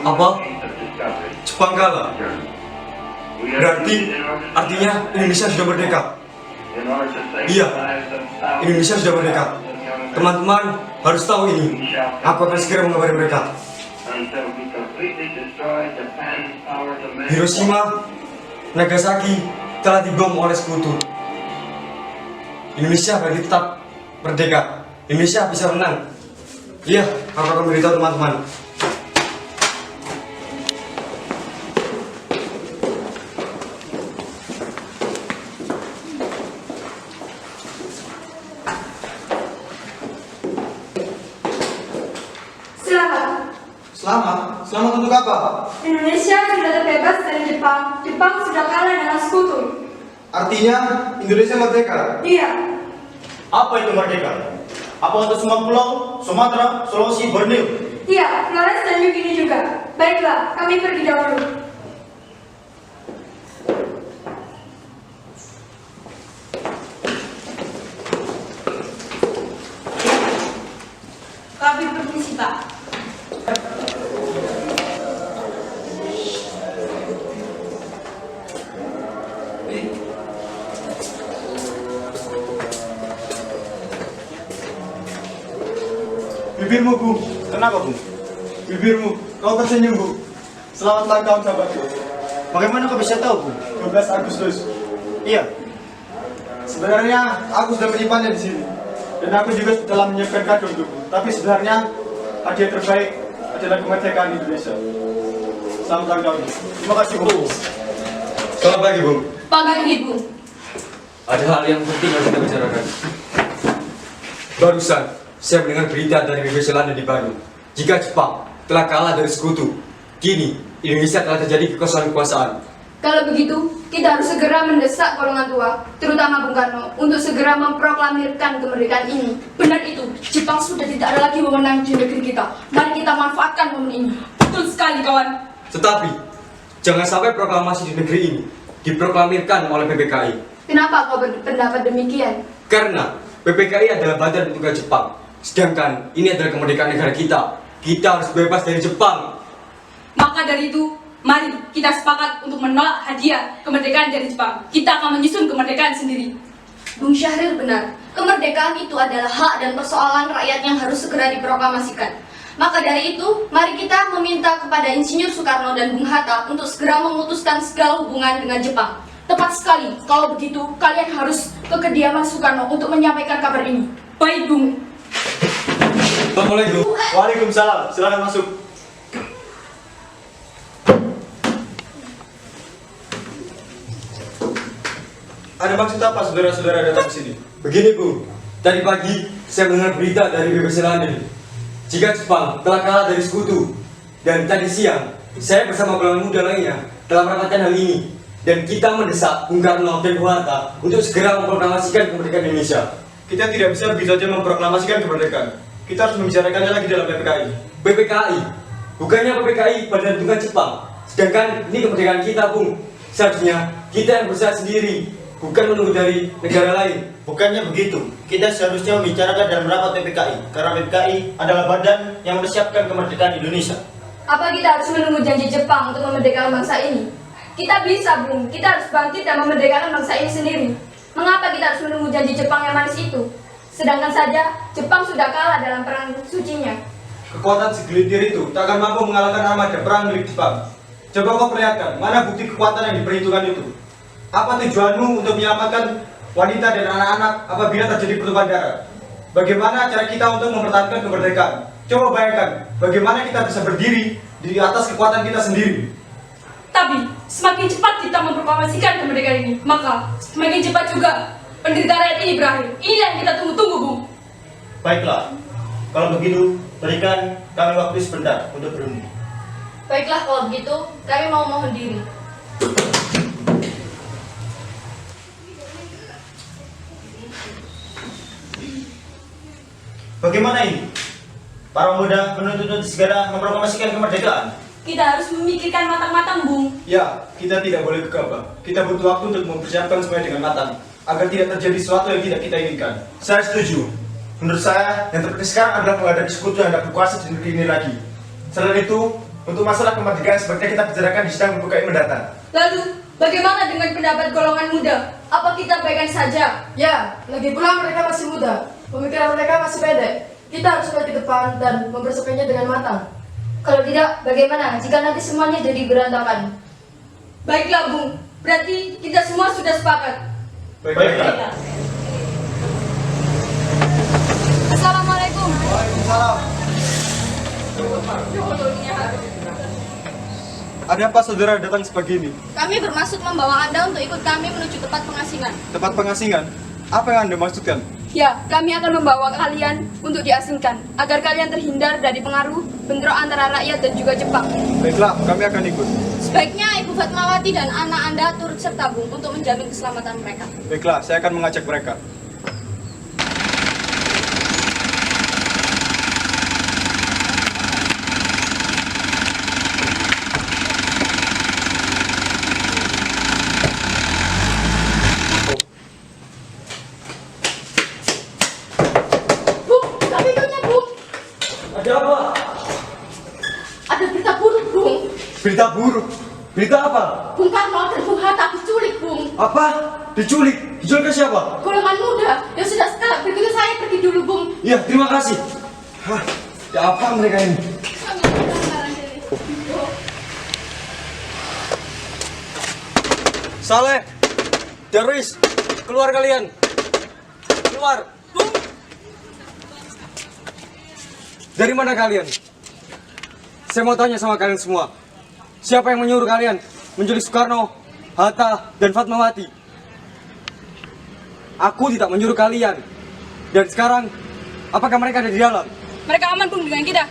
Apa? Jepang kalah? Berarti artinya Indonesia sudah merdeka? Iya, Indonesia sudah merdeka. Teman-teman harus tahu ini. Aku akan segera mengabari mereka. Hiroshima, Nagasaki telah dibom oleh sekutu. Indonesia berarti tetap merdeka. Indonesia bisa menang. Iya, aku akan beritahu teman-teman. Selamat untuk apa? Indonesia sudah terbebas dari Jepang. Jepang sudah kalah dengan sekutu. Artinya Indonesia merdeka? Iya. Apa itu merdeka? Apa untuk semua pulau, Sumatera, Sulawesi, Borneo? Iya, Flores dan Yukini juga. Baiklah, kami pergi dahulu. Kami permisi, Pak. Bibirmu, Bu. Kenapa, Bu? Bibirmu, kau tersenyum, Bu. Selamat ulang tahun, sahabatku. Bagaimana kau bisa tahu, Bu? 12 Agustus. Iya, Sebenarnya aku sudah menyimpannya di sini. Dan aku juga telah menyiapkan kado untukmu. Tapi sebenarnya hadiah terbaik adalah kemerdekaan Indonesia. Selamat ulang tahun. terima kasih, Bu. Selamat pagi, Bung. Pagi, Bu. Ada hal yang penting harus kita bicarakan. Barusan saya mendengar berita dari BBC London di Bandung. Jika Jepang telah kalah dari sekutu, kini Indonesia telah terjadi kekosongan kekuasaan. Kalau begitu, kita harus segera mendesak golongan tua, terutama Bung Karno, untuk segera memproklamirkan kemerdekaan ini. Benar itu, Jepang sudah tidak ada lagi wewenang di negeri kita. Mari kita manfaatkan momen ini. Betul sekali, kawan. Tetapi, jangan sampai proklamasi di negeri ini diproklamirkan oleh PPKI. Kenapa kau berpendapat demikian? Karena PPKI adalah badan petugas Jepang. Sedangkan ini adalah kemerdekaan negara kita. Kita harus bebas dari Jepang. Maka dari itu, mari kita sepakat untuk menolak hadiah kemerdekaan dari Jepang. Kita akan menyusun kemerdekaan sendiri. Bung Syahril benar, kemerdekaan itu adalah hak dan persoalan rakyat yang harus segera diproklamasikan. Maka dari itu, mari kita meminta kepada Insinyur Soekarno dan Bung Hatta untuk segera memutuskan segala hubungan dengan Jepang. Tepat sekali, kalau begitu kalian harus ke kediaman Soekarno untuk menyampaikan kabar ini. Baik, Bung. Assalamualaikum. Waalaikumsalam. Silakan masuk. Ada maksud apa saudara-saudara datang ke sini? Begini, Bu. Tadi pagi saya mendengar berita dari BBC London. Jika Jepang telah kalah dari sekutu. Dan tadi siang, saya bersama golongan muda lainnya telah merapatkan hal ini. Dan kita mendesak Bung Karno dan Bung Hatta untuk segera memproklamasikan kemerdekaan Indonesia. Kita tidak bisa begitu saja memproklamasikan kemerdekaan. Kita harus membicarakannya lagi dalam PPKI. PPKI? Bukannya PPKI badan petugas Jepang. Sedangkan ini kemerdekaan kita, Bung. Seharusnya kita yang berusaha sendiri, bukan menunggu dari negara lain. Bukannya begitu, kita seharusnya membicarakan dalam rapat PPKI. Karena PPKI adalah badan yang mempersiapkan kemerdekaan Indonesia. Apa kita harus menunggu janji Jepang untuk memerdekakan bangsa ini? Kita bisa, Bung. Kita harus bangkit dan memerdekakan bangsa ini sendiri. Mengapa kita harus menunggu janji Jepang yang manis itu? Sedangkan saja Jepang sudah kalah dalam perang sucinya. Kekuatan segelintir itu tak akan mampu mengalahkan armada perang milik Jepang. Coba kau perlihatkan, mana bukti kekuatan yang diperhitungkan itu? Apa tujuanmu untuk menyelamatkan wanita dan anak-anak apabila terjadi pertumpahan darah? Bagaimana cara kita untuk mempertahankan kemerdekaan? Coba bayangkan, bagaimana kita bisa berdiri di atas kekuatan kita sendiri. Tapi semakin cepat kita memproklamasikan kemerdekaan ini, maka semakin cepat juga penderitaan rakyat ini berakhir. Ini yang kita tunggu-tunggu, Bung. Baiklah, kalau begitu, berikan kami waktu sebentar untuk berundi. Baiklah, kalau begitu, kami mau mohon diri. Bagaimana ini? Para pemuda menuntut segera memproklamasikan kemerdekaan. Kita harus memikirkan matang-matang, Bung. Ya, kita tidak boleh gegabah. Kita butuh waktu untuk mempersiapkan semuanya dengan matang, agar tidak terjadi sesuatu yang tidak kita inginkan. Saya setuju. Menurut saya, yang terpenting sekarang adalah menghadapi sekutu yang tidak berkuasa di negeri ini lagi. Selain itu, untuk masalah kemerdekaan sebaiknya kita bicarakan di sidang PPKI mendatang. Lalu, bagaimana dengan pendapat golongan muda? Apa kita baikkan saja? Ya, lagi pula mereka masih muda. Pemikiran mereka masih pendek. Kita harus melihat ke depan dan mempersiapkannya dengan matang. Kalau tidak, bagaimana jika nanti semuanya jadi berantakan? Baiklah, Bung. Berarti kita semua sudah sepakat. Baiklah. Assalamualaikum. Waalaikumsalam. Ada apa saudara datang sepagi ini? Kami bermaksud membawa Anda untuk ikut kami menuju tempat pengasingan. Tempat pengasingan? Apa yang Anda maksudkan? Ya, kami akan membawa kalian untuk diasingkan, agar kalian terhindar dari pengaruh bentrok antara rakyat dan juga Jepang. Baiklah, kami akan ikut. Sebaiknya Ibu Fatmawati dan anak Anda turut serta, Bung, untuk menjamin keselamatan mereka. Baiklah, saya akan mengajak mereka. Bung, buka pintunya, Bung. Ada apa? Ada berita buruk, Bung. Berita buruk. Berita apa? Bung Karno dan Bung Hatta diculik, Bung. Apa? Diculik? Diculik ke siapa? Golongan muda yang sudah sekarang. Begitu saya pergi dulu, Bung. Iya, terima kasih. Hah, ya apa mereka ini? Kami akan barang dari Saleh, Darwis, keluar kalian. Keluar. Dari mana kalian? Saya mau tanya sama kalian semua. Siapa yang menyuruh kalian menculik Soekarno, Hatta, dan Fatmawati? Aku tidak menyuruh kalian. Dan sekarang, apakah mereka ada di dalam? Mereka aman, Bung, dengan kita.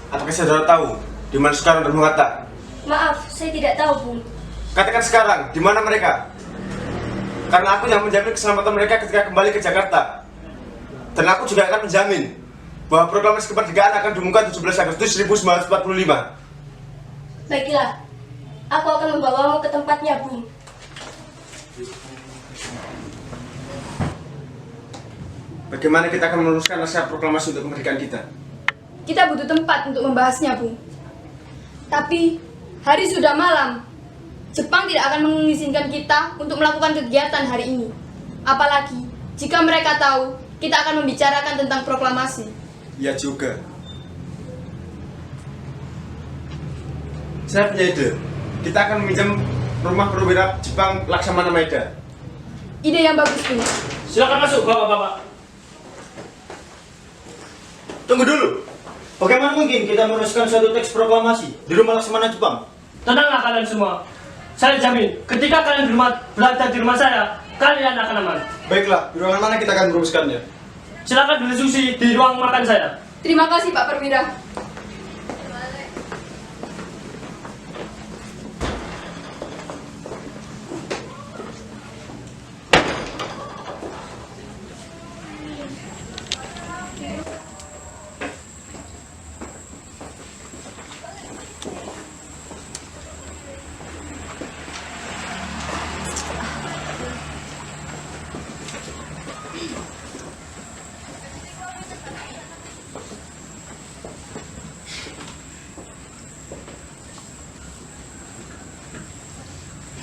Apakah saudara tahu di mana Soekarno dan Bung Hatta? Maaf, saya tidak tahu, Bung. Katakan sekarang, di mana mereka? Karena aku yang menjamin keselamatan mereka ketika kembali ke Jakarta. Dan aku juga akan menjamin bahwa proklamasi kemerdekaan akan diumumkan 17 Agustus 1945. Baiklah, aku akan membawamu ke tempatnya, Bung. Bagaimana kita akan meneruskan naskah proklamasi untuk kemerdekaan kita? Kita butuh tempat untuk membahasnya, Bung. Tapi, hari sudah malam. Jepang tidak akan mengizinkan kita untuk melakukan kegiatan hari ini. Apalagi, jika mereka tahu, kita akan membicarakan tentang proklamasi. Ya juga. Saya punya ide. Kita akan meminjam rumah perwira Jepang Laksamana Maeda. Ide yang bagus, Bung. Silakan masuk, bapak-bapak. Tunggu dulu. Bagaimana mungkin kita menuliskan suatu teks proklamasi di rumah Laksamana Jepang? Tenanglah kalian semua. Saya jamin, ketika kalian belajar di rumah saya, kalian akan aman. Baiklah, di ruangan mana kita akan merumuskannya? Silakan berdiskusi di ruang makan saya. Terima kasih, Pak Perwira.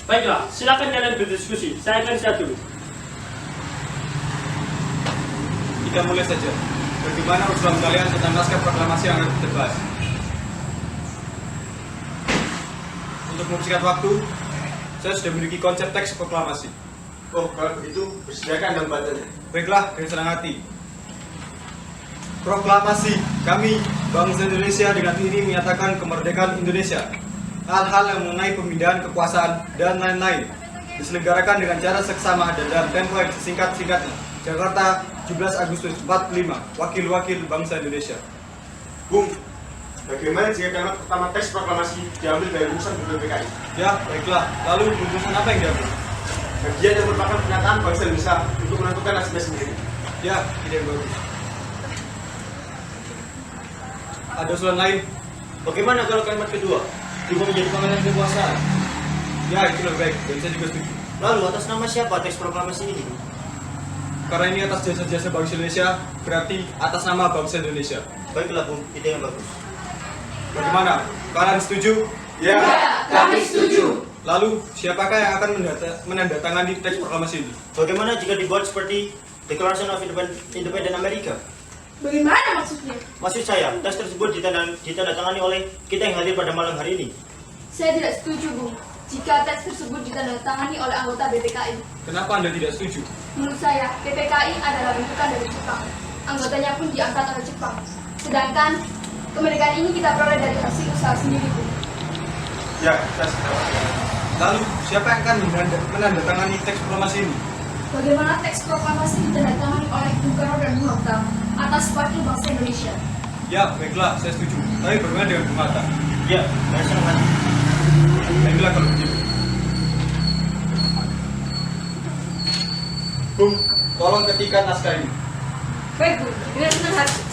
Baiklah, silakan kalian berdiskusi. Saya akan siap dulu. Kita mulai saja. Bagaimana usulan kalian tentang naskah proklamasi yang akan kita bahas? Untuk mempersingkat waktu, saya sudah memiliki konsep teks proklamasi. Oh, kalau begitu, bersediakan dan bacanya. Baiklah, dengan senang hati. Proklamasi, kami, bangsa Indonesia dengan ini menyatakan kemerdekaan Indonesia. Hal-hal yang mengenai pemindahan kekuasaan dan lain-lain diselenggarakan dengan cara seksama dan dalam tempo yang sesingkat-singkatnya. Jakarta, 17 Agustus 45, Wakil-Wakil Bangsa Indonesia. Bung, bagaimana jika kalimat pertama teks proklamasi diambil dari rumusan BPKI? Ya, baiklah. Lalu rumusan apa yang diambil? Bagian yang merupakan pernyataan bangsa Indonesia untuk menentukan nasibnya sendiri. Ya, ide yang bagus. ada usulan lain? Bagaimana kalau kalimat kedua juga menjadi panggilan kekuasaan? Ya, itu lebih baik, dan saya juga setuju. Lalu atas nama siapa teks proklamasi ini? Karena ini atas jasa-jasa bangsa Indonesia, berarti atas nama bangsa Indonesia. Baiklah Bung, ide yang bagus. Bagaimana? Kalian setuju? Ya, kami setuju. Lalu, siapakah yang akan menandatangani teks proklamasi ini? Bagaimana jika dibuat seperti Declaration of Independence Amerika? Bagaimana maksudnya? Maksud saya, teks tersebut ditandatangani oleh kita yang hadir pada malam hari ini. Saya tidak setuju, Bung. Jika teks tersebut ditandatangani oleh anggota BPKI. Kenapa Anda tidak setuju? Menurut saya, BPKI adalah bentukan dari Jepang. Anggotanya pun diangkat oleh Jepang. Sedangkan kemerdekaan ini kita peroleh dari hasil usaha sendiri, Bung. Ya, saya setuju. Lalu, siapa yang akan menandatangani teks proklamasi ini? Bagaimana teks proklamasi ditandatangani oleh Bung Karno dan Bung Hatta atas wakil bangsa Indonesia? Ya, baiklah, saya setuju. Tapi bagaimana dengan Bung Hatta? Ya, saya senang hati. Baiklah kalau begitu. Bung, tolong ketikkan naskah ini. Baik, Bung. Dengan senang hati.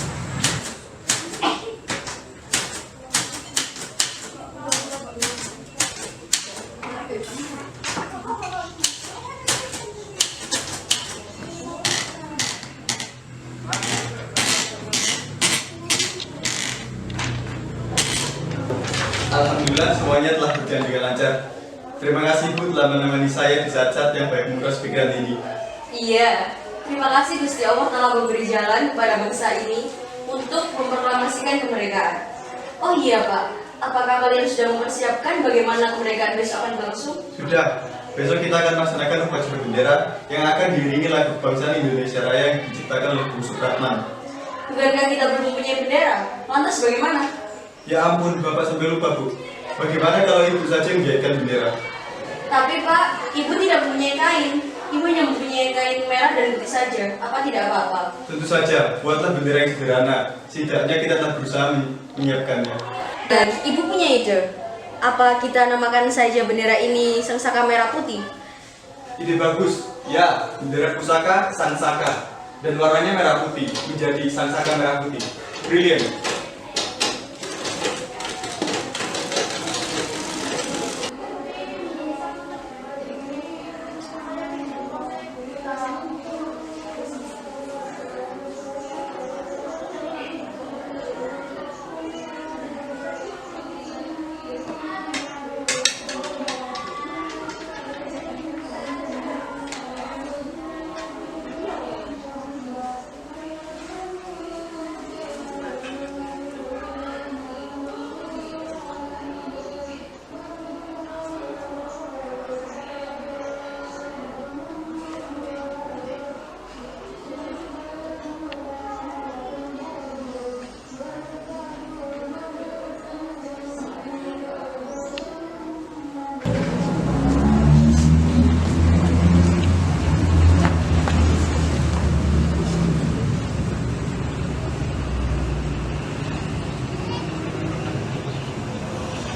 Alhamdulillah semuanya telah berjalan dengan lancar. Terima kasih Bu telah menemani saya di saat-saat yang baik menguras pikiran ini. Iya, terima kasih Gusti Allah telah memberi jalan kepada bangsa ini untuk memproklamasikan kemerdekaan. Oh iya Pak, apakah kalian sudah mempersiapkan bagaimana kemerdekaan besok akan berlangsung? Sudah, besok kita akan melaksanakan upacara bendera yang akan diiringi lagu kebangsaan Indonesia Raya yang diciptakan oleh Bung Supratman. Bukankah kita belum mempunyai bendera? Lantas bagaimana? Ya ampun, Bapak sampai lupa Bu. Bagaimana kalau Ibu saja yang menjahitkan bendera? Tapi Pak, Ibu tidak mempunyai kain. Ibu hanya mempunyai kain merah dan putih saja. Apa tidak apa-apa? Tentu saja, buatlah bendera yang sederhana. Setidaknya kita telah berusaha menyiapkannya. Dan Ibu punya ide? Apa kita namakan saja bendera ini Sangsaka Merah Putih? Ide bagus. Ya, bendera pusaka Sangsaka. Dan warnanya merah putih, menjadi Sangsaka Merah Putih. Brilliant.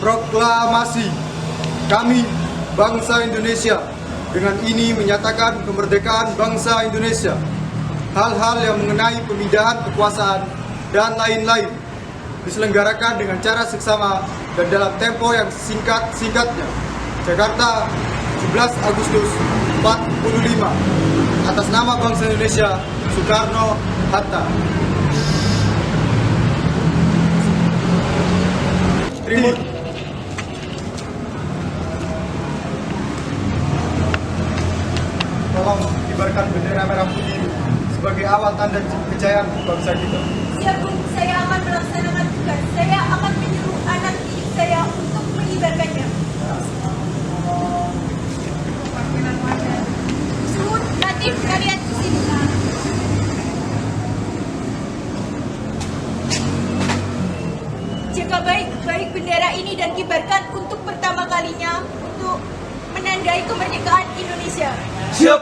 Proklamasi. Kami, bangsa Indonesia, dengan ini menyatakan kemerdekaan bangsa Indonesia. Hal-hal yang mengenai pemindahan kekuasaan dan lain-lain diselenggarakan dengan cara seksama dan dalam tempo yang singkat-singkatnya. Jakarta, 17 Agustus 45. Atas nama bangsa Indonesia, Soekarno Hatta. Tribun. Tolong kibarkan bendera merah putih sebagai awal tanda kejayaan bangsa kita. Siap Bu, saya akan melaksanakan tugas. Saya akan menyuruh anak didik saya untuk mengibarkannya. Suhun, Latif, kalian ke sini. Jaga baik-baik bendera ini dan kibarkan untuk pertama kalinya untuk menandai kemerdekaan Indonesia. Siap.